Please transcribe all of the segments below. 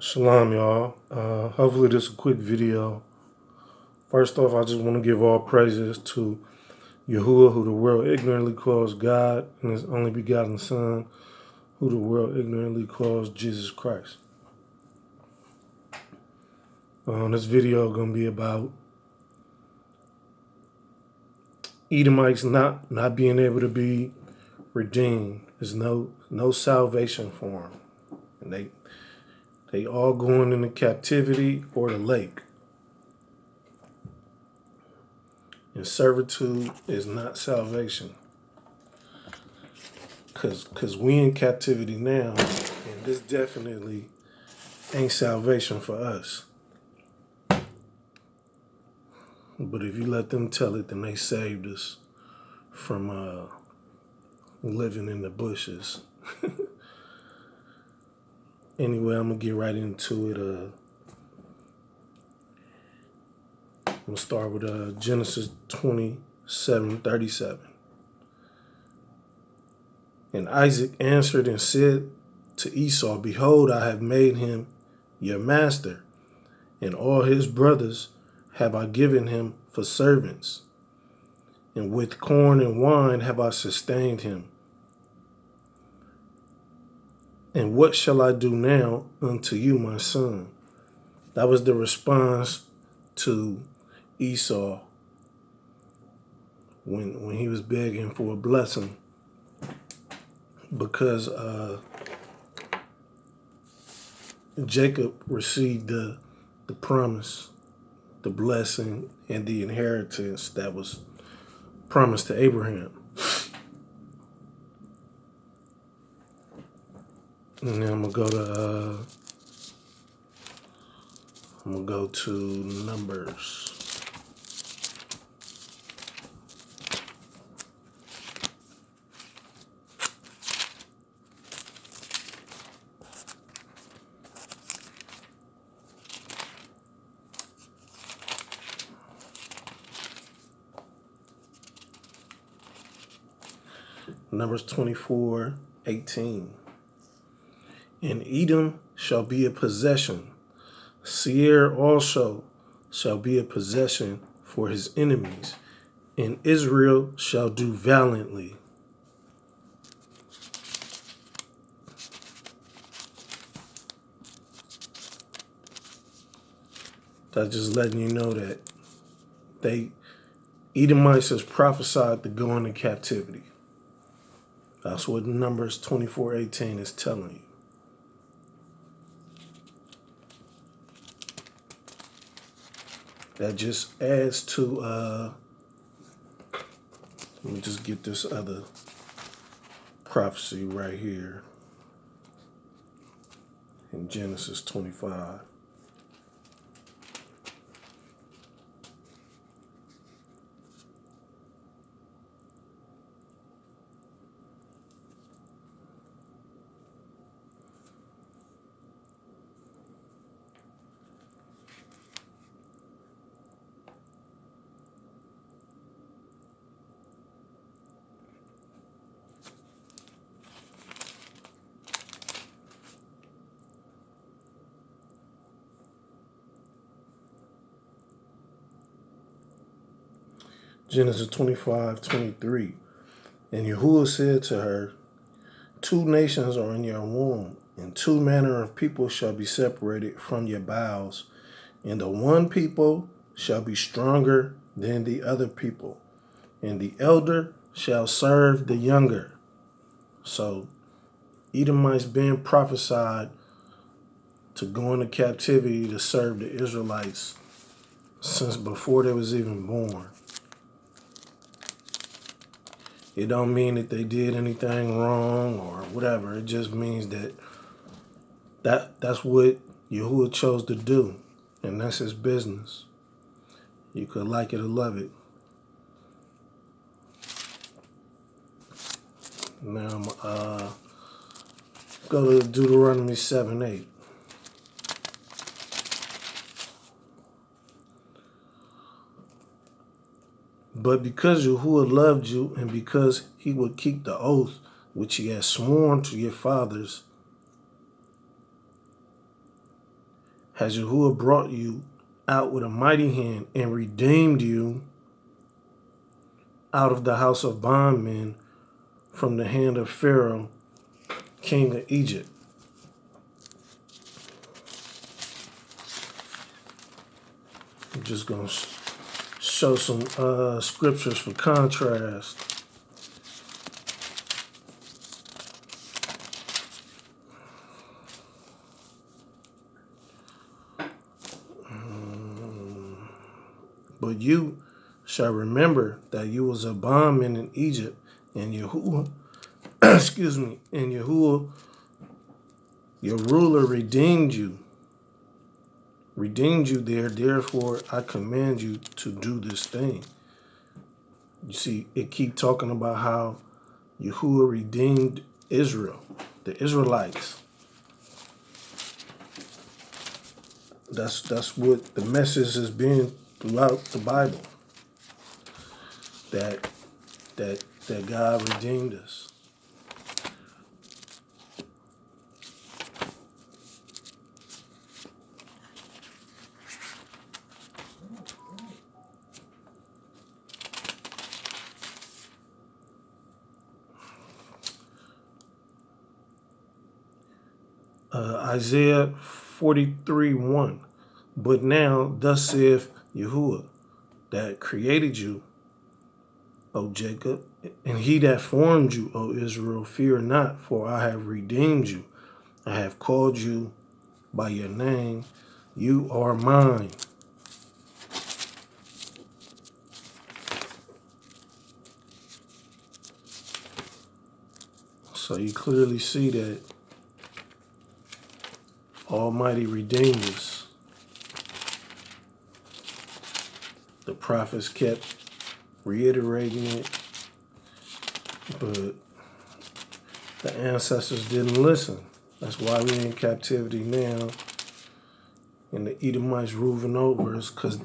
Shalom, y'all. Hopefully this is a quick video. First off, I just want to give all praises to Yahuwah, who the world ignorantly calls God, and his only begotten Son, who the world ignorantly calls Jesus Christ. This video is going to be about Edomites not being able to be redeemed. There's no salvation for them. And they all going into captivity or the lake. And servitude is not salvation. Cause we in captivity now, and this definitely ain't salvation for us. But if you let them tell it, then they saved us from living in the bushes. Anyway, I'm gonna get right into it. I'm gonna start with Genesis 27:37. And Isaac answered and said to Esau, Behold, I have made him your master, and all his brothers have I given him for servants, and with corn and wine have I sustained him. And what shall I do now unto you, my son? That was the response to Esau when he was begging for a blessing, because Jacob received the promise, the blessing, and the inheritance that was promised to Abraham. And then I'm gonna go to Numbers. Numbers 24:18. And Edom shall be a possession. Seir also shall be a possession for his enemies, and Israel shall do valiantly. That's just letting you know that Edomites is prophesied to go into captivity. That's what Numbers 24:18 is telling you. That just adds to, let me just get this other prophecy right here in Genesis 25. Genesis 25:23. And Yahuwah said to her, Two nations are in your womb, and two manner of people shall be separated from your bowels, and the one people shall be stronger than the other people, and the elder shall serve the younger. So Edomites being prophesied to go into captivity to serve the Israelites since before they was even born. It don't mean that they did anything wrong or whatever. It just means that's what Yahuwah chose to do, and that's his business. You could like it or love it. Now go to Deuteronomy 7:8. But because Yahuwah loved you, and because he would keep the oath which he has sworn to your fathers, has Yahuwah brought you out with a mighty hand and redeemed you out of the house of bondmen from the hand of Pharaoh, king of Egypt. I'm just going to show some scriptures for contrast. But you shall remember that you was a bondman in Egypt, and Yahuwah, excuse me, and Yahuwah, your ruler, redeemed you there. Therefore, I command you to do this thing. You see, it keep talking about how Yahuwah redeemed Israel, the Israelites. That's what the message has been throughout the Bible. That God redeemed us. Isaiah 43:1. But now, thus saith Yahuwah, that created you, O Jacob, and he that formed you, O Israel, fear not, for I have redeemed you. I have called you by your name. You are mine. So you clearly see that Almighty redeemed us. The prophets kept reiterating it, but the ancestors didn't listen. That's why we're in captivity now, and the Edomites ruling over us, because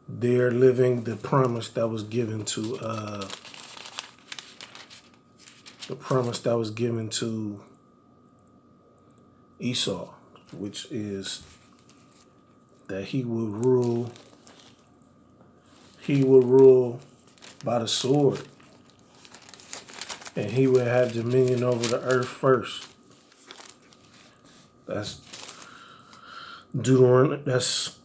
they're living the promise that was given to Esau, which is that he will rule by the sword, and he will have dominion over the earth first. That's Deuteronomy. That's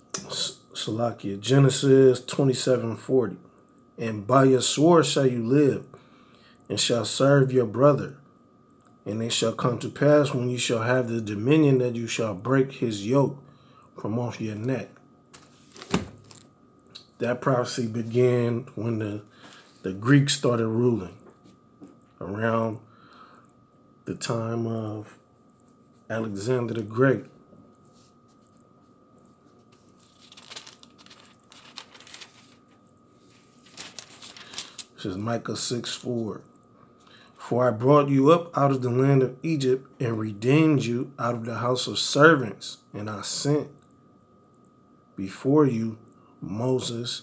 Salakia. Genesis 27:40. And by your sword shall you live, and shall serve your brother. And it shall come to pass when you shall have the dominion that you shall break his yoke from off your neck. That prophecy began when the Greeks started ruling around the time of Alexander the Great. This is Micah 6:4. For I brought you up out of the land of Egypt and redeemed you out of the house of servants, and I sent before you Moses,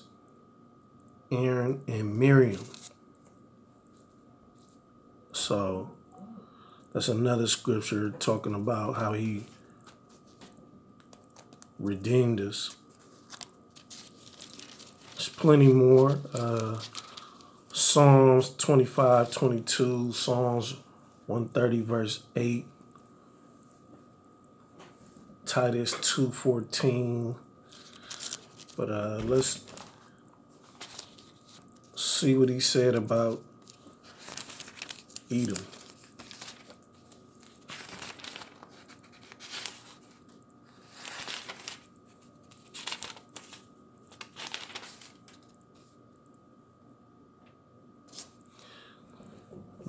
Aaron, and Miriam. So that's another scripture talking about how he redeemed us. There's plenty more. Psalms 25:22, Psalms 130 verse 8, Titus 2:14. But let's see what he said about Edom.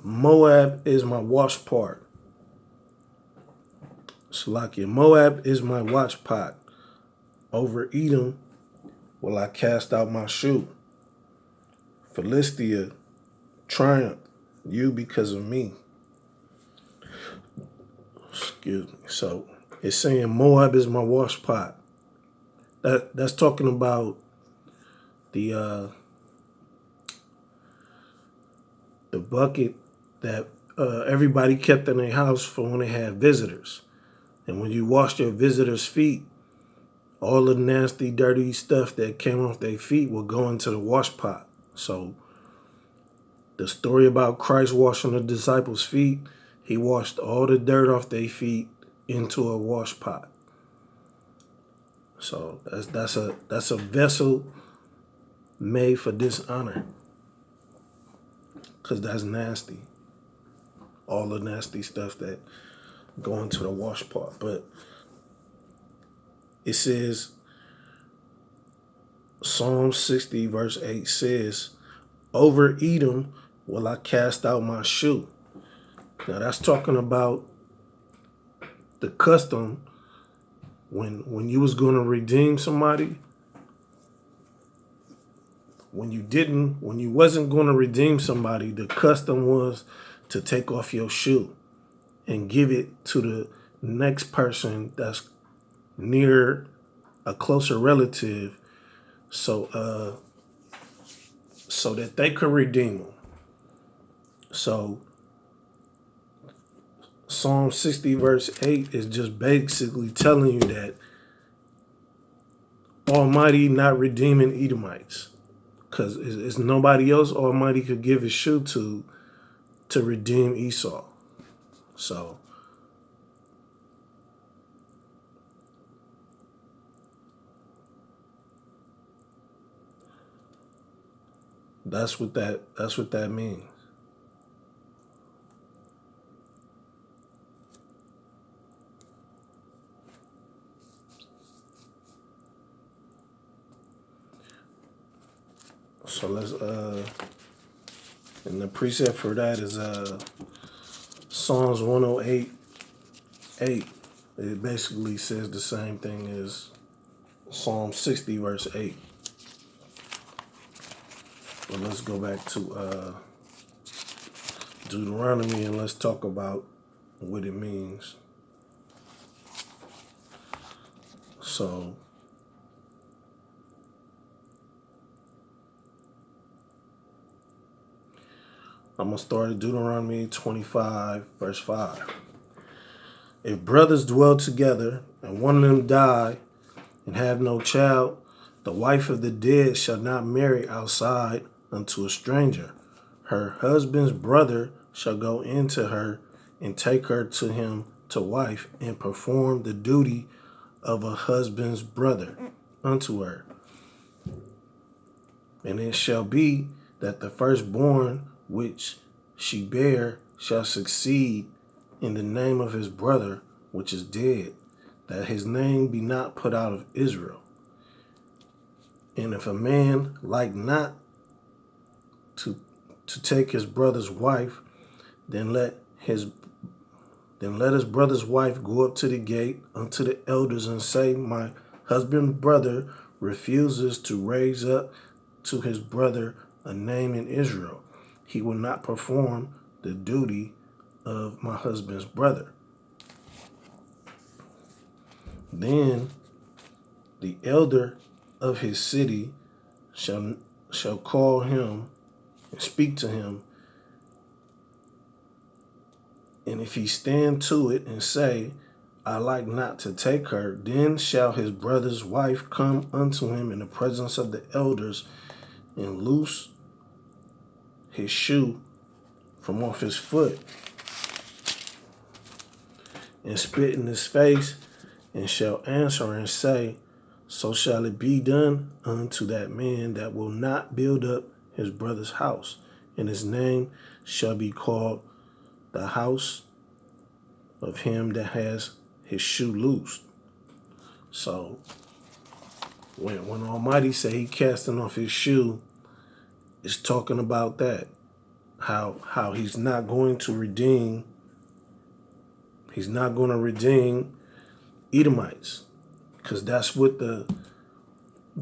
Moab is my wash part. Salakia. Moab is my watch pot. Over Edom will I cast out my shoe. Philistia, triumph, you because of me. Excuse me. So it's saying Moab is my wash pot. That's talking about the bucket that everybody kept in their house for when they had visitors. And when you washed your visitors' feet, all the nasty, dirty stuff that came off their feet will go into the wash pot. So the story about Christ washing the disciples' feet, he washed all the dirt off their feet into a wash pot. So that's a vessel made for dishonor, because that's nasty. All the nasty stuff that go into the wash pot. But it says, Psalm 60 verse 8 says, over Edom will I cast out my shoe. Now that's talking about the custom when you was going to redeem somebody. When you wasn't going to redeem somebody, the custom was to take off your shoe and give it to the next person that's near a closer relative, so that they could redeem them. So Psalm 60 verse 8 is just basically telling you that Almighty not redeeming Edomites, because it's nobody else Almighty could give his shoe to redeem Esau. So that's what that means. So let's and the precept for that is Psalms 108:8. It basically says the same thing as Psalm 60 verse 8. But let's go back to Deuteronomy and let's talk about what it means. So I'm going to start at Deuteronomy 25, verse 5. If brothers dwell together, and one of them die, and have no child, the wife of the dead shall not marry outside unto a stranger. Her husband's brother shall go into her, and take her to him to wife, and perform the duty of a husband's brother unto her. And it shall be that the firstborn which she bear shall succeed in the name of his brother which is dead, that his name be not put out of Israel. And if a man like not to take his brother's wife, then let his brother's wife go up to the gate unto the elders and say, my husband's brother refuses to raise up to his brother a name in Israel. He will not perform the duty of my husband's brother. Then the elder of his city shall call him and speak to him. And if he stand to it and say, I like not to take her, then shall his brother's wife come unto him in the presence of the elders, and loose his shoe from off his foot, and spit in his face, and shall answer and say, so shall it be done unto that man that will not build up his brother's house, and his name shall be called the house of him that has his shoe loosed. So when Almighty say he casting off his shoe, it's talking about that. How he's not going to redeem Edomites, because that's what the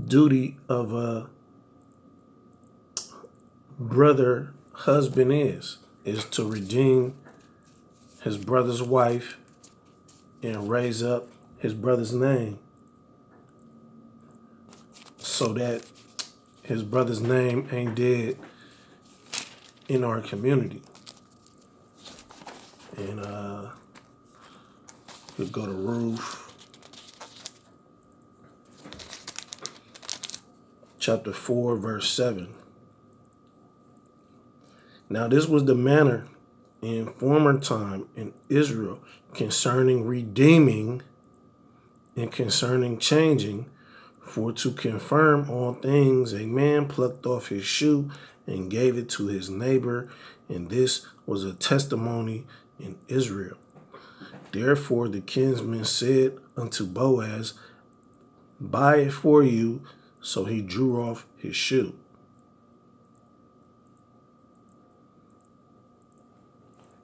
duty of a brother husband is to redeem his brother's wife and raise up his brother's name, so that his brother's name ain't dead in our community. And we'll go to Ruth. chapter 4, verse 7. Now this was the manner in former time in Israel concerning redeeming and concerning changing, for to confirm all things, a man plucked off his shoe and gave it to his neighbor, and this was a testimony in Israel. Therefore the kinsman said unto Boaz, buy it for you. So he drew off his shoe.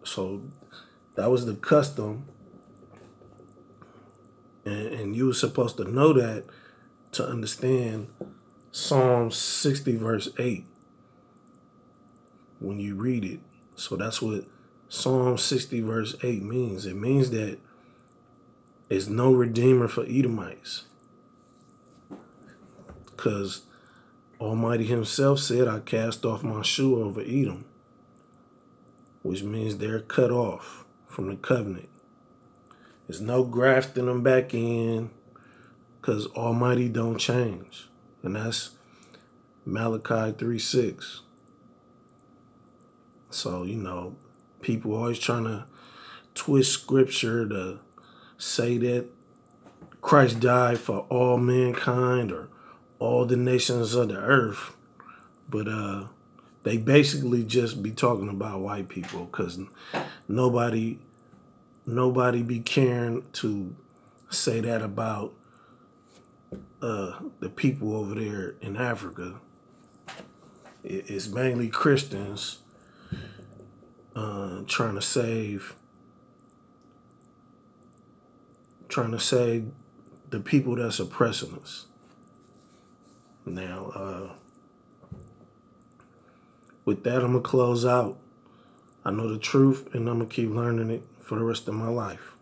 So that was the custom. And you were supposed to know that to understand Psalm 60 verse 8 when you read it. So that's what Psalm 60 verse 8 means. It means that there's no redeemer for Edomites. Because Almighty himself said, I cast off my shoe over Edom, which means they're cut off from the covenant. There's no grafting them back in, because Almighty don't change. And that's Malachi 3:6. So, people always trying to twist scripture to say that Christ died for all mankind or all the nations of the earth. But they basically just be talking about white people, because nobody be caring to say that about the people over there in Africa. It's mainly Christians trying to save the people that's oppressing us. Now, with that, I'm going to close out. I know the truth, and I'm going to keep learning it for the rest of my life.